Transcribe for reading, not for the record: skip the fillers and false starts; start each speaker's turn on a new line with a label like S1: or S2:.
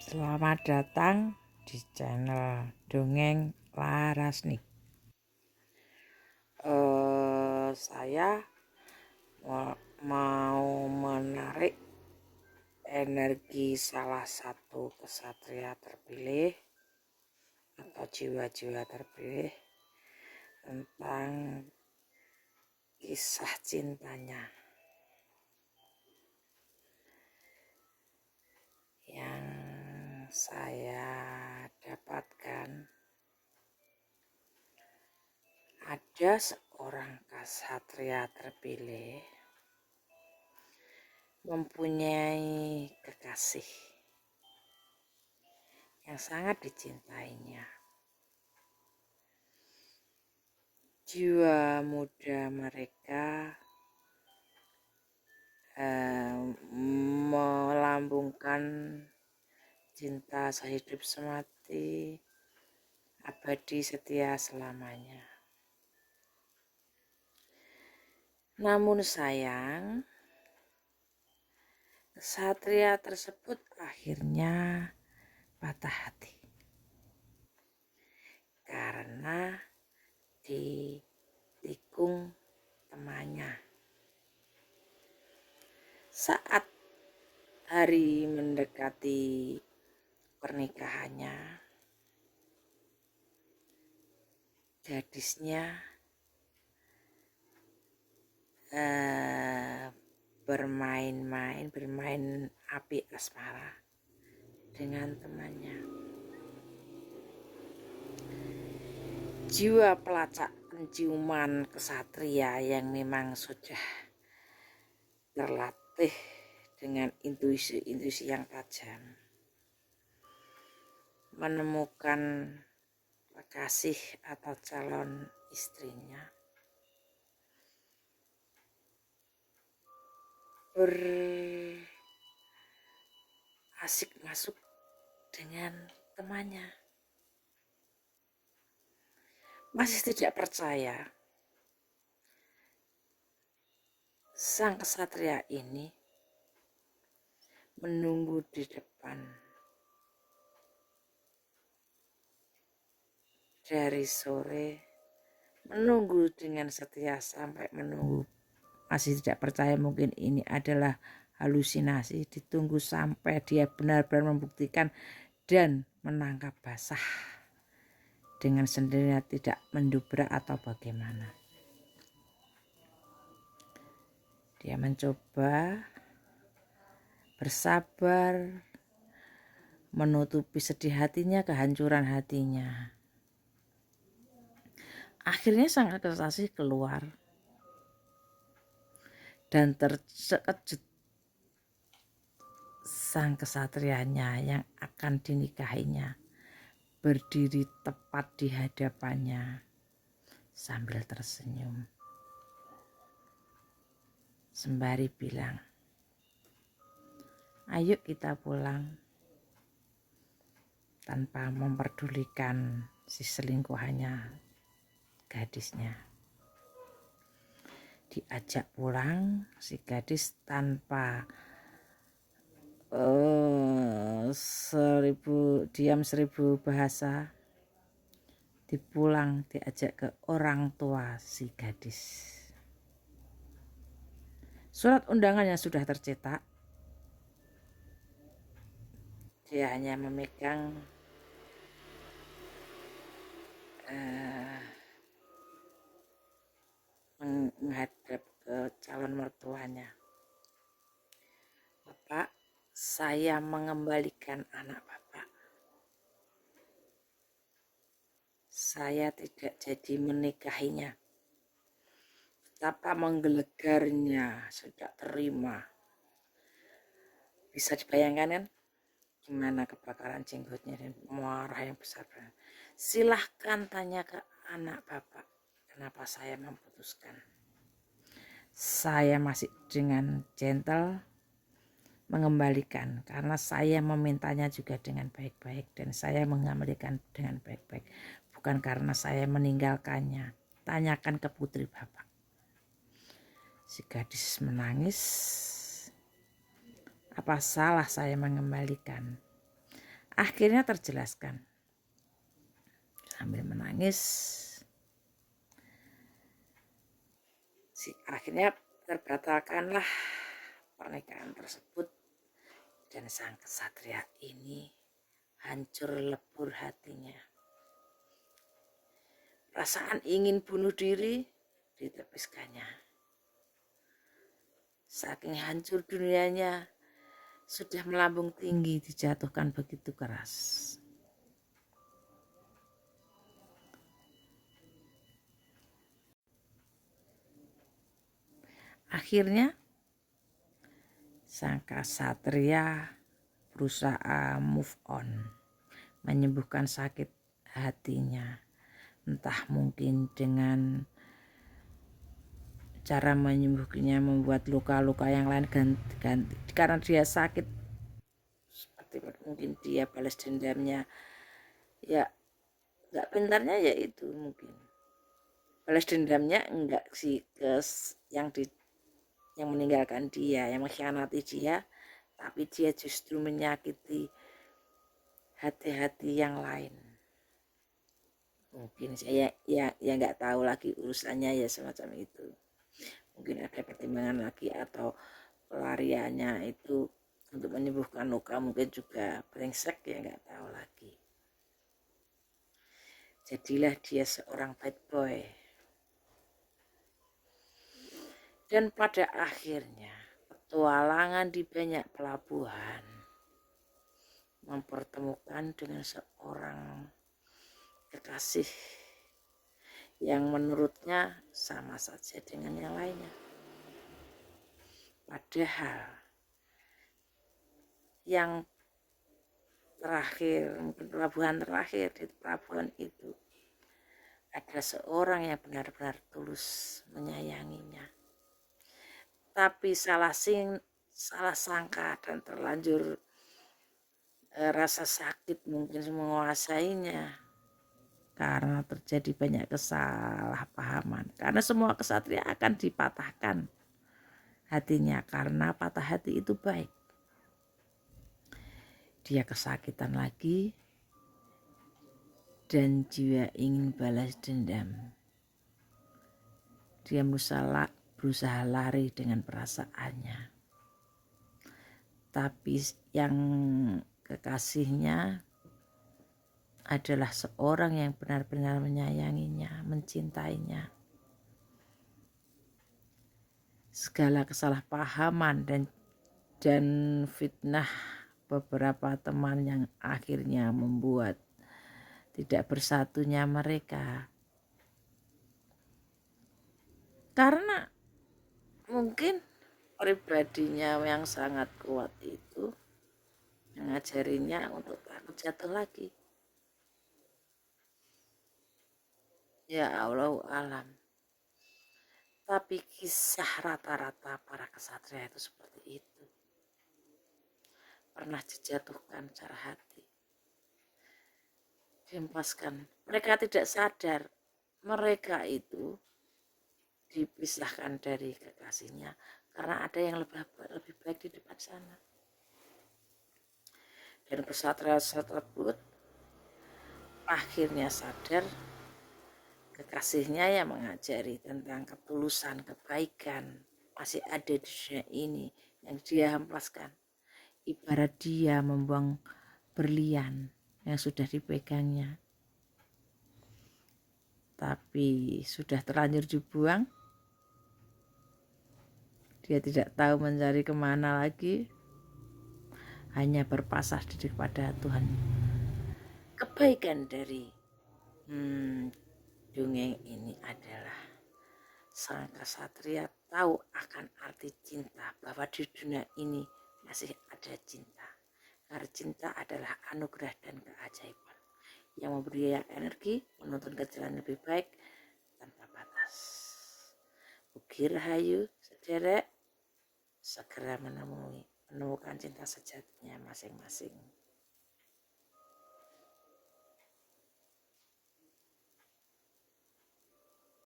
S1: Selamat datang di channel Dongeng Larasnik. Saya mau menarik energi salah satu kesatria terpilih atau jiwa-jiwa terpilih tentang kisah cintanya yang saya dapatkan. Ada seorang ksatria terpilih mempunyai kekasih yang sangat dicintainya. Jiwa muda mereka melambungkan cinta sehidup semati, abadi setia selamanya. Namun sayang, kesatria tersebut akhirnya patah hati karena ditikung temannya. Saat hari mendekati pernikahannya, gadisnya bermain api asmara dengan temannya. Jiwa pelacak penciuman kesatria yang memang sudah terlatih dengan intuisi yang tajam menemukan kekasih atau calon istrinya berasik masuk dengan temannya. Masih tidak percaya, sang kesatria ini menunggu di depan dari sore, menunggu dengan setia sampai menunggu. Masih tidak percaya, mungkin ini adalah halusinasi. Ditunggu sampai dia benar-benar membuktikan dan menangkap basah dengan sendirinya, tidak mendobrak atau bagaimana. Dia mencoba bersabar menutupi sedih hatinya, kehancuran hatinya. Akhirnya sang kekasih keluar dan terkejut sang kesatrianya yang akan dinikahinya berdiri tepat di hadapannya sambil tersenyum sembari bilang, "Ayo kita pulang," tanpa memperdulikan si selingkuhannya gadisnya. Diajak pulang si gadis tanpa seribu bahasa. Dipulang, diajak ke orang tua si gadis. Surat undangannya sudah tercetak. Dia hanya memegang menghadap ke calon mertuanya. "Bapak, saya mengembalikan anak Bapak. Saya tidak jadi menikahinya. Betapa menggelegarnya, tidak terima." Bisa dibayangkan kan gimana kebakaran jenggotnya dan marah yang besar. "Silahkan tanya ke anak Bapak, kenapa saya memutuskan." Saya masih dengan gentle mengembalikan karena saya memintanya juga dengan baik-baik dan saya mengembalikan dengan baik-baik, bukan karena saya meninggalkannya. Tanyakan ke putri Bapak. Si gadis menangis. "Apa salah saya mengembalikan? Akhirnya terjelaskan. Sambil menangis, akhirnya terbatalkanlah pernikahan tersebut, dan sang kesatria ini hancur lebur hatinya. Perasaan ingin bunuh diri ditepiskannya. Saking hancur dunianya, sudah melambung tinggi, dijatuhkan begitu keras. Akhirnya sang kesatria berusaha move on, menyembuhkan sakit hatinya. Entah mungkin dengan cara menyembuhkannya membuat luka-luka yang lain ganti. Karena dia sakit, seperti mungkin dia balas dendamnya, ya nggak pintarnya ya itu mungkin balas dendamnya enggak sih ke yang meninggalkan dia, yang mengkhianati dia, tapi dia justru menyakiti hati-hati yang lain. Mungkin saya ya nggak tahu lagi urusannya ya semacam itu. Mungkin ada pertimbangan lagi atau pelariannya itu untuk menyembuhkan luka, mungkin juga brengsek, ya nggak tahu lagi. Jadilah dia seorang bad boy. Dan pada akhirnya petualangan di banyak pelabuhan mempertemukan dengan seorang kekasih yang menurutnya sama saja dengan yang lainnya. Padahal yang terakhir, mungkin pelabuhan terakhir, di pelabuhan itu ada seorang yang benar-benar tulus menyayanginya. Tapi salah sangka dan terlanjur rasa sakit mungkin menguasainya, karena terjadi banyak kesalahpahaman. Karena semua kesatria akan dipatahkan hatinya, karena patah hati itu baik. Dia kesakitan lagi dan jiwa ingin balas dendam. Dia berusaha lari dengan perasaannya. Tapi yang kekasihnya adalah seorang yang benar-benar menyayanginya, mencintainya. Segala kesalahpahaman dan fitnah beberapa teman yang akhirnya membuat tidak bersatunya mereka. Karena mungkin pribadinya yang sangat kuat itu mengajarinya untuk takut jatuh lagi. Ya Allah alam. Tapi kisah rata-rata para kesatria itu seperti itu. Pernah dijatuhkan secara hati, dihempaskan. Mereka tidak sadar mereka itu dipisahkan dari kekasihnya karena ada yang lebih baik di depan sana. Dan kesatria tersebut akhirnya sadar kekasihnya yang mengajari tentang ketulusan, kebaikan masih ada di dunia ini yang dia hempaskan. Ibarat dia membuang berlian yang sudah dipegangnya, tapi sudah terlanjur dibuang. Dia tidak tahu mencari kemana lagi, hanya berpasrah diri pada Tuhan. Kebaikan dari dongeng ini adalah sang kesatria tahu akan arti cinta, bahwa di dunia ini masih ada cinta. Karena cinta adalah anugerah dan keajaiban yang memberi energi menuntun ke jalan lebih baik tanpa batas. Ugi rahayu sederek, segera menemukan cinta sejatinya masing-masing.